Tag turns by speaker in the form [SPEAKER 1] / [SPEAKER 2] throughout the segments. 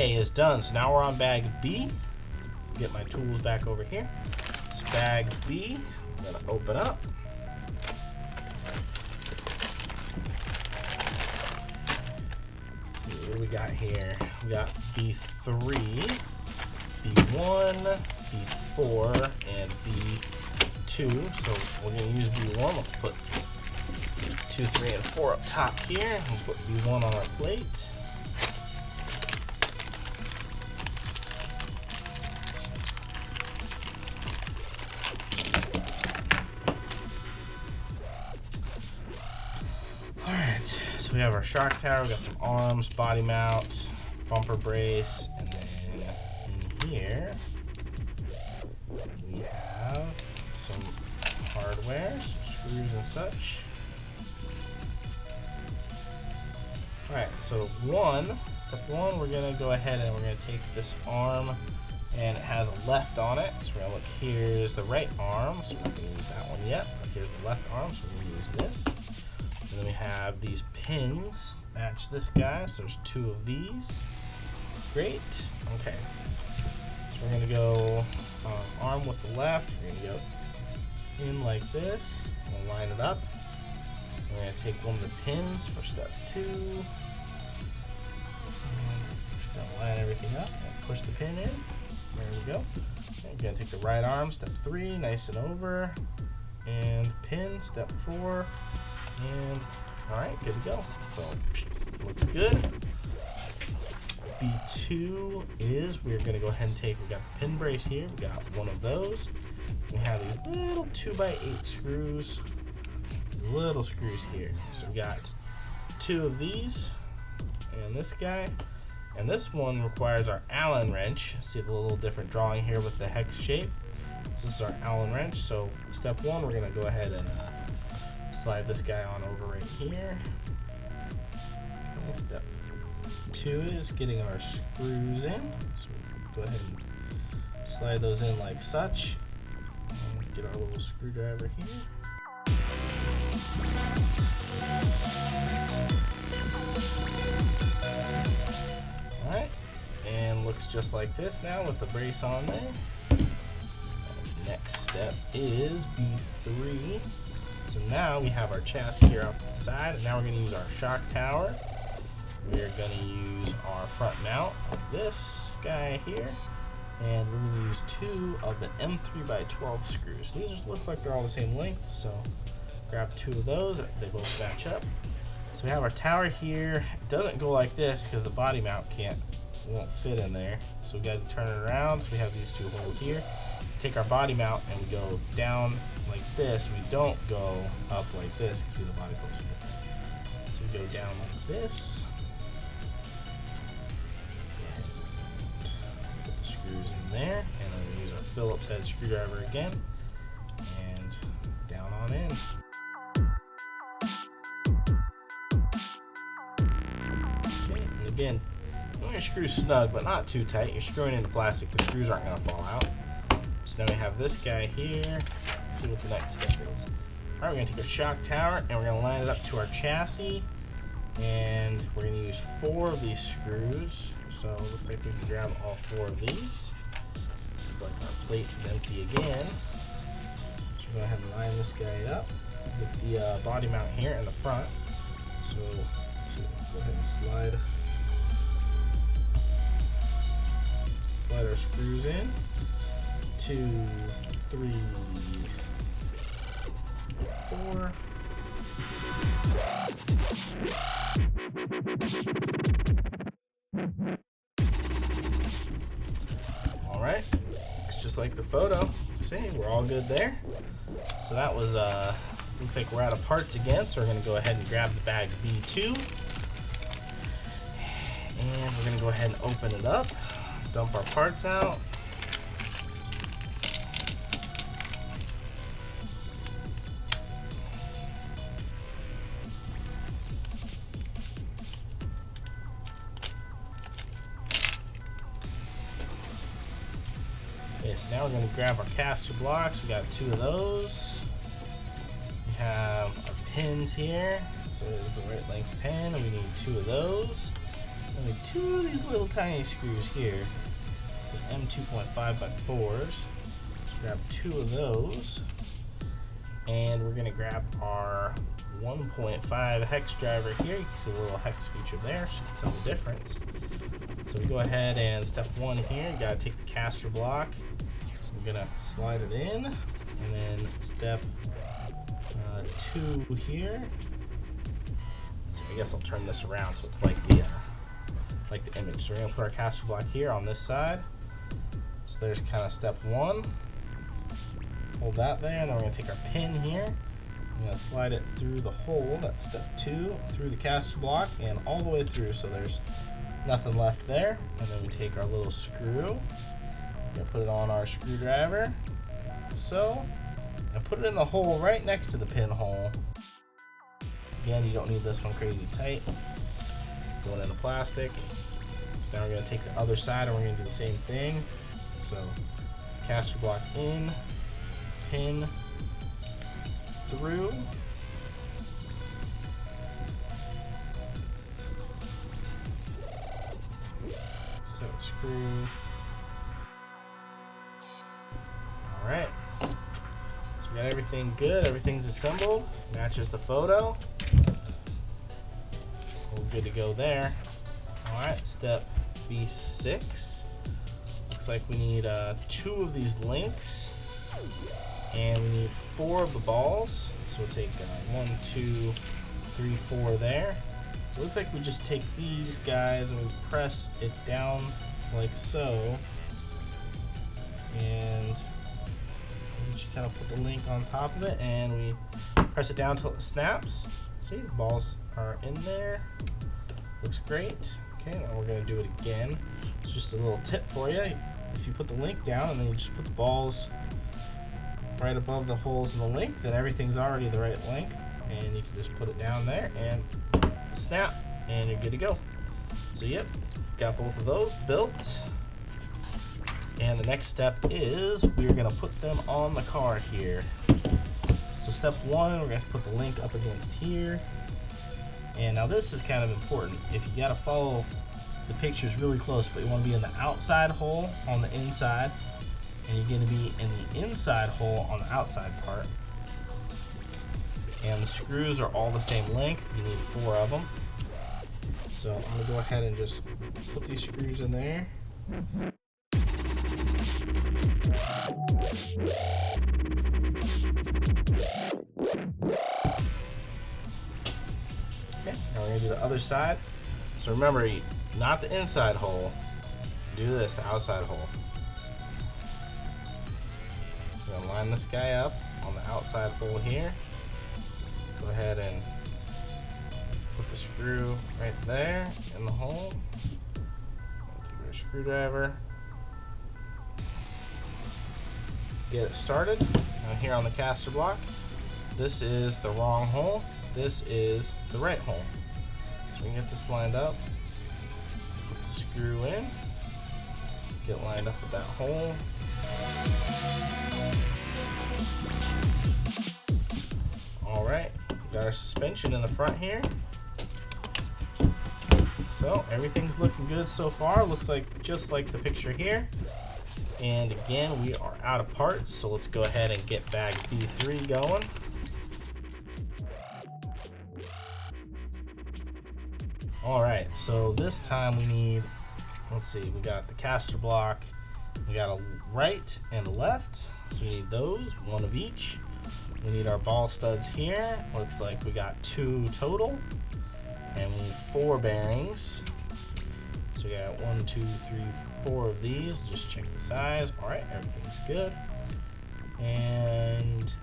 [SPEAKER 1] A is done. So now we're on bag B. Let's get my tools back over here. It's bag B. I'm gonna open up. Let's see what do we got here. We got B3, B1, B4, and B2. So we're gonna use B1. Let's put 2, 3, and 4 up top here. We'll put B1 on our plate. Alright, so we have our shark tower, we got some arms, body mount, bumper brace, and then in here we have some hardware, some screws and such. Alright, so step one, we're going to go ahead and we're going to take this arm, and it has a left on it. So we're going to look, here's the right arm, so we're not going to use that one yet. But here's the left arm, so we're going to use this. And then we have these pins, match this guy, so there's 2 of these. Great, okay. So we're going to go arm with the left, we're going to go in like this, we'll line it up. We're going to take one of the pins for step 2. Just going to line everything up and push the pin in. There we go. Okay, we're going to take the right arm, step 3, nice and over. And pin, step 4. And alright, good to go. So, looks good. B2 is, we're going to go ahead and take, we got the pin brace here. We got one of those. We have these little 2x8 screws. Little screws here. So we got 2 of these and this guy, and this one requires our Allen wrench. See the little different drawing here with the hex shape. So this is our Allen wrench. So step 1, we're gonna go ahead and slide this guy on over right here. And step 2 is getting our screws in. So we'll go ahead and slide those in like such. And get our little screwdriver here. Alright, and looks just like this now with the brace on there. Next step is B3. So now we have our chassis here up the side, and now we're going to use our shock tower. We're going to use our front mount of this guy here, and we're going to use 2 of the M3x12 screws. These just look like they're all the same length, so grab 2 of those, they both match up. So we have our tower here. It doesn't go like this because the body mount won't fit in there. So we got to turn it around. So we have these 2 holes here. Take our body mount and we go down like this. We don't go up like this because see the body post here. So we go down like this. Put the screws in there, and then we use our Phillips head screwdriver again, and down on in. And again, you want your screws snug, but not too tight. You're screwing into plastic, the screws aren't going to fall out. So now we have this guy here. Let's see what the next step is. Alright, we're going to take our shock tower and we're going to line it up to our chassis. And we're going to use 4 of these screws. So it looks like we can grab all 4 of these. Looks like our plate is empty again. So we're going to have to line this guy up with the body mount here in the front. So let's see, go ahead and slide our screws in. 2, 3, 4. All right, looks just like the photo. See, we're all good there. So that was looks like we're out of parts again, so we're going to go ahead and grab the bag B2. And we're going to go ahead and open it up, dump our parts out. Okay, so now we're going to grab our caster blocks. We got 2 of those. We have our pins here. So this is the right length pin, and we need 2 of those. I need two of these little tiny screws here. The M2.5x4s. Let's grab two of those. And we're gonna grab our 1.5 hex driver here. You can see the little hex feature there, so you can tell the difference. So we go ahead and step one here, you gotta take the caster block. We're gonna slide it in, and then step two here. So I guess I'll turn this around so it's like the image. So we're gonna put our caster block here on this side. So there's kind of step one. Hold that there, and then we're gonna take our pin here. I'm gonna slide it through the hole, that's step two, through the caster block and all the way through, so there's nothing left there. And then we take our little screw, we're gonna put it on our screwdriver, so, and put it in the hole right next to the pinhole. Again, you don't need this one crazy tight. Going in the plastic. So now we're gonna take the other side and we're gonna do the same thing. So, caster block in, pin through, so screw. All right, so we got everything good, everything's assembled, matches the photo. We're good to go there. All right, step B6. Looks like we need two of these links. And we need 4 of the balls. So we'll take 1, 2, 3, 4 there. So it looks like we just take these guys and we press it down like so. And we just kind of put the link on top of it and we press it down until it snaps. See, the balls are in there. Looks great. Okay, now we're gonna do it again. It's just a little tip for you. If you put the link down and then you just put the balls right above the holes in the link, then everything's already the right length, and you can just put it down there and snap, and you're good to go. So yep, got both of those built. And the next step is we're gonna put them on the car here. So step one, we're gonna put the link up against here. And now this is kind of important. If you gotta follow the pictures really close, but you wanna be in the outside hole on the inside, and you're going to be in the inside hole on the outside part. And the screws are all the same length. You need 4 of them. So I'm going to go ahead and just put these screws in there. Okay, now we're going to do the other side. So remember, not the inside hole. Do this, the outside hole. We're going to line this guy up on the outside hole here. Go ahead and put the screw right there in the hole. Take our screwdriver. Get it started. Now here on the caster block, this is the wrong hole. This is the right hole. So we can get this lined up. Put the screw in. Get lined up with that hole. Alright, got our suspension in the front here. So everything's looking good so far. Looks like just like the picture here. And again, we are out of parts, so let's go ahead and get bag B3 going. Alright, so this time we need, let's see, we got the caster block, we got a right and a left, so we need those, 1 of each. We need our ball studs here. Looks like we got 2 total, and we need 4 bearings. So we got 1, 2, 3, 4 of these. Just check the size. All right, everything's good. And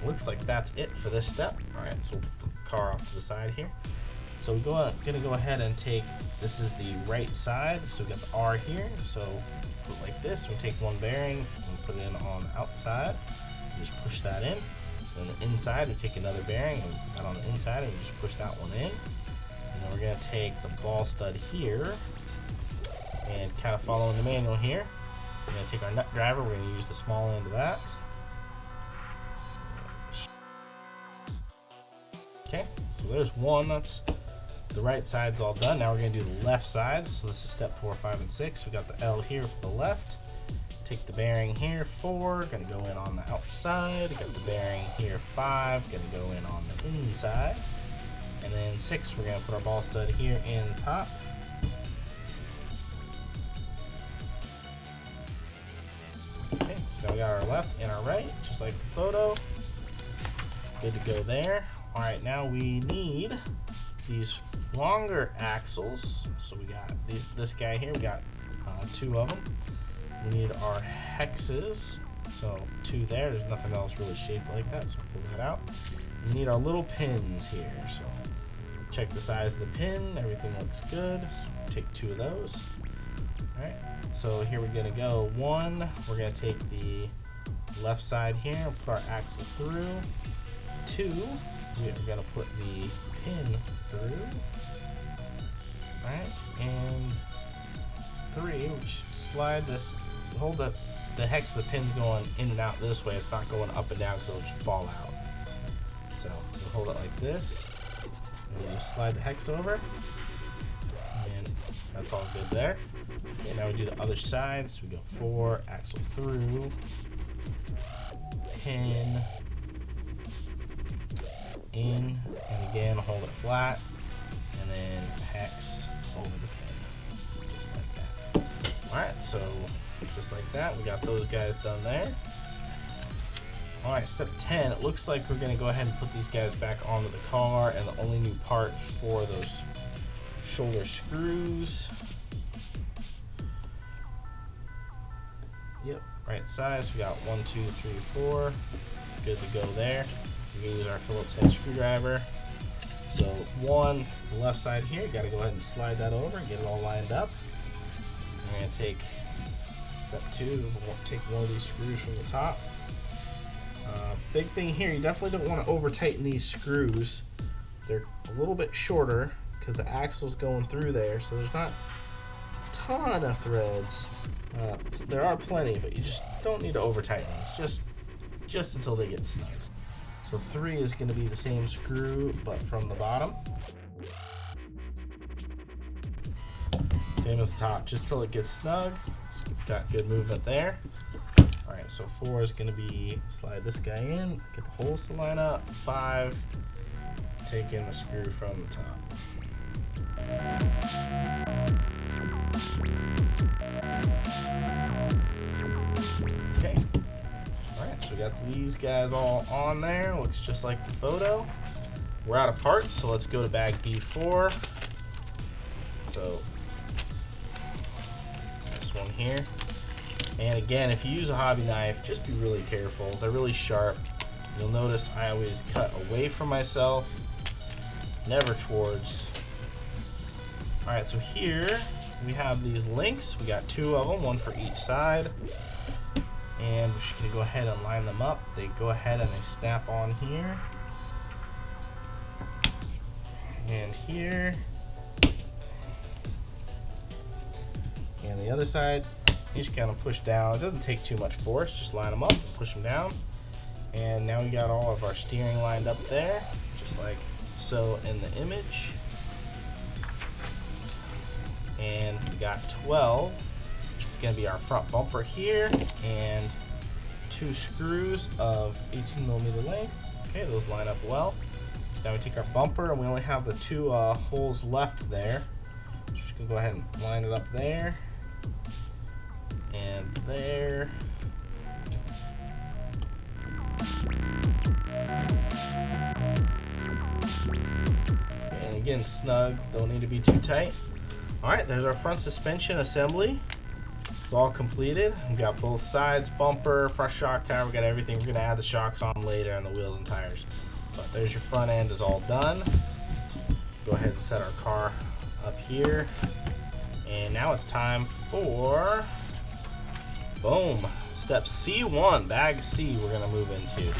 [SPEAKER 1] looks like that's it for this step. All right, so we'll put the car off to the side here. So we're gonna go ahead and take, this is the right side, so we got the R here. So put it like this. We take 1 bearing and put it in on the outside. Just push that in. Then the inside, we take another bearing and put that on the inside, and we just push that one in. And then we're gonna take the ball stud here and kind of following the manual here. We're gonna take our nut driver. We're gonna use the small end of that. Okay, so there's one that's The right side's all done. Now we're gonna do the left side. So this is step 4, 5, and 6. We got the L here for the left. Take the bearing here, 4, gonna go in on the outside. Got the bearing here, 5, gonna go in on the inside. And then 6, we're gonna put our ball stud here in the top. Okay, so now we got our left and our right, just like the photo. Good to go there. All right, now we need these longer axles. So we got this guy here, we got 2 of them. We need our hexes, so 2 there. There's nothing else really shaped like that, so we'll pull that out. We need our little pins here, so check the size of the pin. Everything looks good, so take 2 of those. All right, so here we're gonna go 1. We're gonna take the left side here and put our axle through. 2, we are gonna put the pin through. All right, and 3, which slide this, hold the hex of the pin's going in and out this way. It's not going up and down because it'll just fall out. So we'll hold it like this, and you just slide the hex over, and that's all good there. Okay, now we do the other side. So we go 4, axle through, pin, in, and again hold it flat, and then hex over the pin, just like that. Alright, so just like that, we got those guys done there. Alright, step 10, it looks like we're going to go ahead and put these guys back onto the car, and the only new part for those shoulder screws. Yep, right size, we got 1, 2, 3, 4, good to go there. We're going to use our Phillips head screwdriver. So 1, it's the left side here, you got to go ahead and slide that over and get it all lined up. We're going to take step 2, we'll take one of these screws from the top. Big thing here, you definitely don't want to over tighten these screws. They're a little bit shorter because the axle's going through there, so there's not a ton of threads. There are plenty, but you just don't need to over tighten these, just until they get snug. So 3 is going to be the same screw, but from the bottom. Same as the top, just till it gets snug. So got good movement there. All right, so 4 is going to be slide this guy in, get the holes to line up. 5, take in the screw from the top. Okay. All right, so we got these guys all on there. Looks just like the photo. We're out of parts, so let's go to bag B4. So this one here. And again, if you use a hobby knife, just be really careful. They're really sharp. You'll notice I always cut away from myself, never towards. All right, so here we have these links. We got 2 of them, 1 for each side. And we're just gonna go ahead and line them up. They go ahead and they snap on here. And here. And the other side. You just kind of push down. It doesn't take too much force. Just line them up, push them down. And now we got all of our steering lined up there, just like so in the image. And we got 12. It's going to be our front bumper here, and 2 screws of 18mm length. Okay, those line up well. So now we take our bumper, and we only have the 2 holes left there. Just going to go ahead and line it up there. And there. And again, snug, don't need to be too tight. Alright, there's our front suspension assembly. It's all completed. We've got both sides, bumper, front shock tower, we got everything. We're going to add the shocks on later and the wheels and tires. But there's your front end is all done. Go ahead and set our car up here. And now it's time for, boom, step C1, bag C we're going to move into.